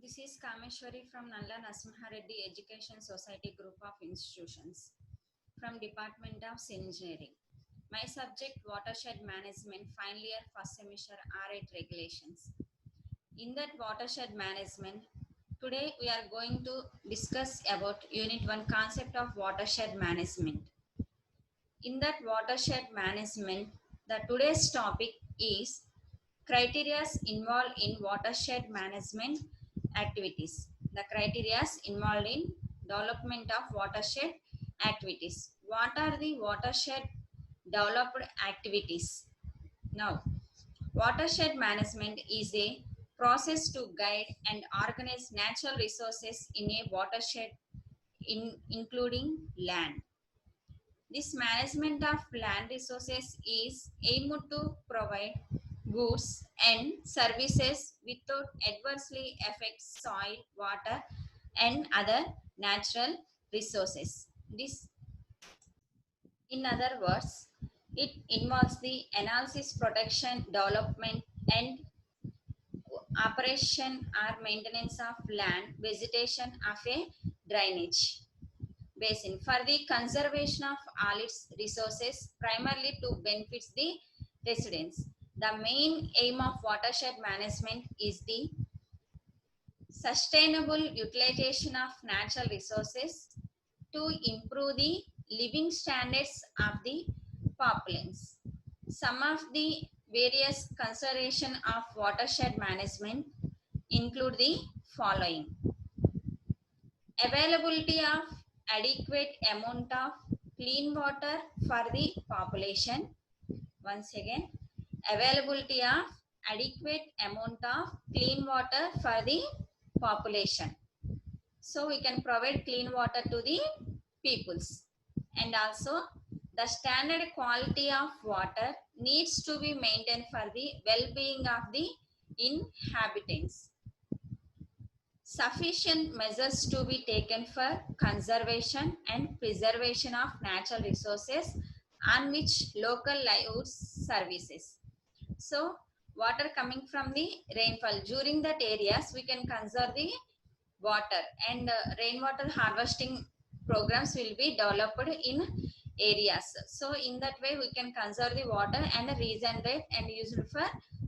This is Kameshwari from Nalla Narasimhareddy Education Society Group of Institutions from Department of Engineering. My subject Watershed Management, final year first semester R8 regulations. In that watershed management, today we are going to discuss about Unit 1 concept of watershed management. In that watershed management, the today's topic is criteria involved in watershed management activities. The criteria involved in development of watershed activities. What are the watershed developed activities? Now, watershed management is a process to guide and organize natural resources in a watershed, including land. This management of land resources is aimed to provide goods and services without adversely affect soil, water, and other natural resources. This, in other words, it involves the analysis, protection, development, and operation or maintenance of land, vegetation of a drainage basin for the conservation of all its resources, primarily to benefit the residents. The main aim of watershed management is the sustainable utilization of natural resources to improve the living standards of the populations. Some of the various consideration of watershed management include the following: availability of adequate amount of clean water for the population. Once again, availability of adequate amount of clean water for the population, so we can provide clean water to the peoples. And also, the standard quality of water needs to be maintained for the well-being of the inhabitants. Sufficient measures to be taken for conservation and preservation of natural resources on which local livelihoods services. So, water coming from the rainfall, during that areas we can conserve the water, and rainwater harvesting programs will be developed in areas. So, in that way we can conserve the water and regenerate and use it for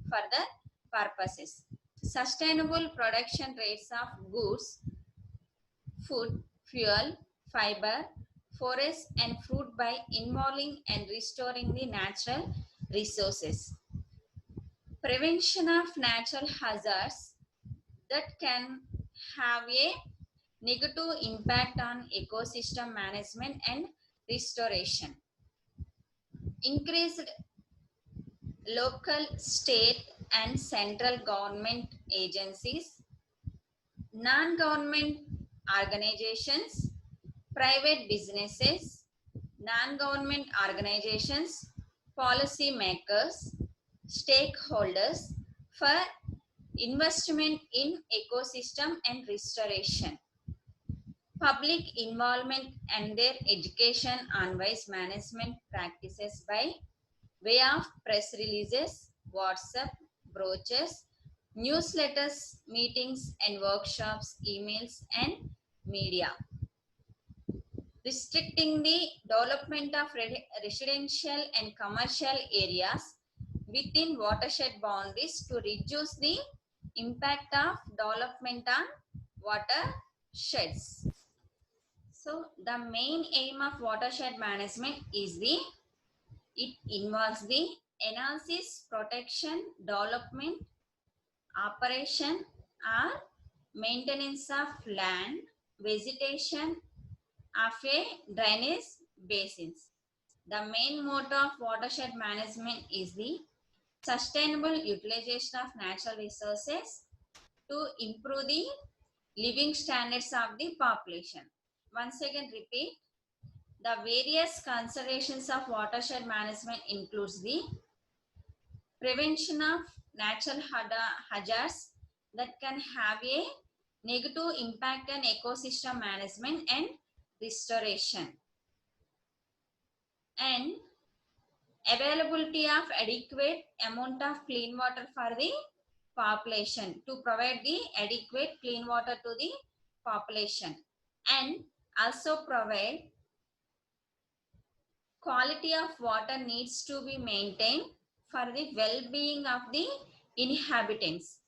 further purposes. Sustainable production rates of goods, food, fuel, fiber, forest and fruit by involving and restoring the natural resources. Prevention of natural hazards that can have a negative impact on ecosystem management and restoration. Increased local, state and central government agencies, non-government organizations, private businesses, non-government organizations, policy makers, stakeholders for investment in ecosystem and restoration. Public involvement and their education on wise management practices by way of press releases, WhatsApp, brochures, newsletters, meetings and workshops, emails and media. Restricting the development of residential and commercial areas within watershed boundaries to reduce the impact of development on watersheds. So the main aim of watershed management is it involves the analysis, protection, development, operation or maintenance of land, vegetation of a drainage basins. The main motto of watershed management is the sustainable utilization of natural resources to improve the living standards of the population. Once again repeat, the various considerations of watershed management includes the prevention of natural hazards that can have a negative impact on ecosystem management and restoration, and availability of adequate amount of clean water for the population, to provide the adequate clean water to the population, and also provide quality of water needs to be maintained for the well-being of the inhabitants,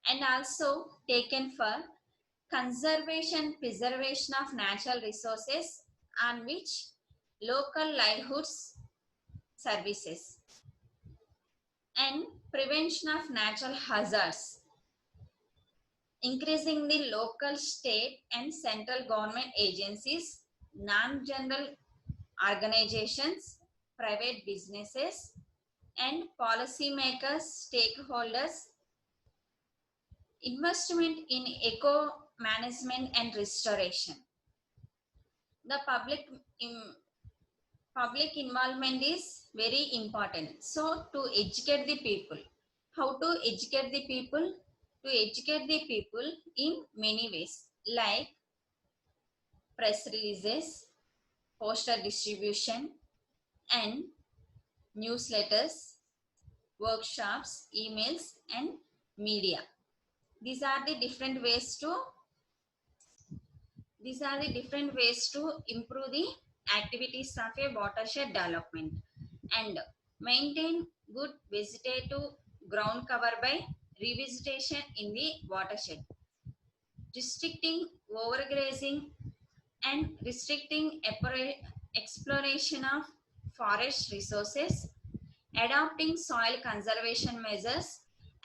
and also taken for conservation, preservation of natural resources on which local livelihoods services, and prevention of natural hazards, increasing the local, state, and central government agencies, non-general organizations, private businesses, and policymakers, stakeholders, investment in eco management and restoration. The public involvement is very important. So to educate the people, how to educate the people? To educate the people in many ways, like press releases, poster distribution, and newsletters, workshops, emails, and media. These are the different ways to improve the activities of a watershed development, and maintain good vegetative ground cover by revisitation in the watershed, restricting overgrazing and restricting exploration of forest resources, adopting soil conservation measures,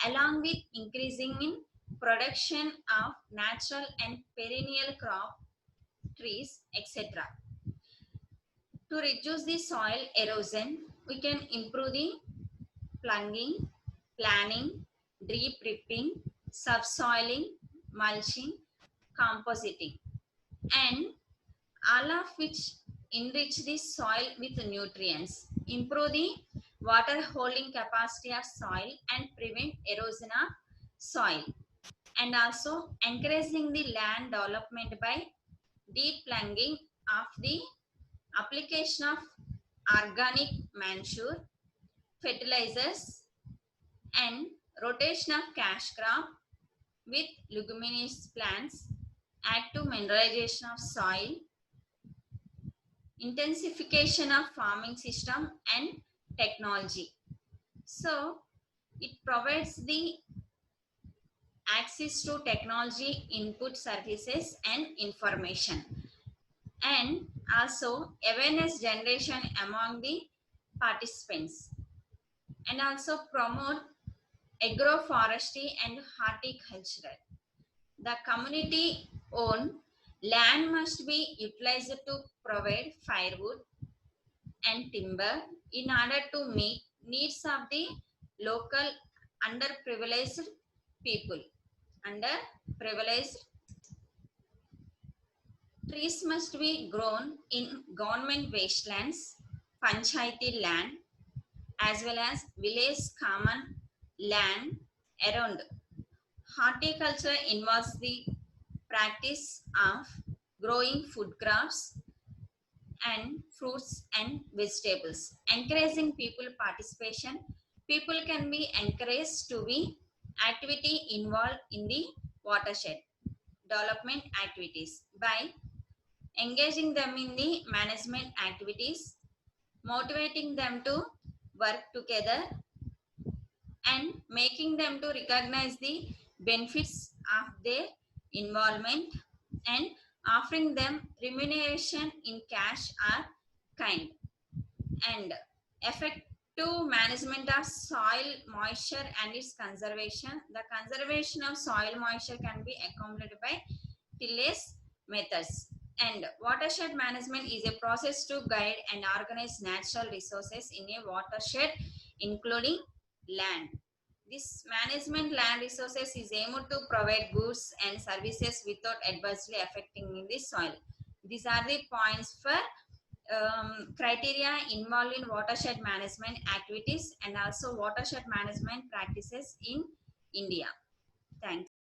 along with increasing in production of natural and perennial crop trees, etc. To reduce the soil erosion, we can improve the plunging, planning, deep ripping, subsoiling, mulching, compositing, and all of which enrich the soil with nutrients, improve the water holding capacity of soil, and prevent erosion of soil, and also encouraging the land development by deep plunging of the application of organic manure, fertilizers, and rotation of cash crop with leguminous plants, active mineralization of soil, intensification of farming system and technology. So it provides the access to technology input services and information, and also awareness generation among the participants, and also promote agroforestry and horticulture. The community owned land must be utilized to provide firewood and timber in order to meet needs of the local underprivileged people. Underprivileged trees must be grown in government wastelands, panchayati land, as well as village common land around. Horticulture involves the practice of growing food crops and fruits and vegetables, encouraging people participation. People can be encouraged to be activity involved in the watershed development activities by engaging them in the management activities, motivating them to work together, and making them to recognize the benefits of their involvement, and offering them remuneration in cash or kind, and effective management of soil moisture and its conservation. The conservation of soil moisture can be accomplished by tillage methods, and watershed management is a process to guide and organize natural resources in a watershed, including land. This management land resources is aimed to provide goods and services without adversely affecting the soil. These are the points for criteria involved in watershed management activities and also watershed management practices in India. Thanks.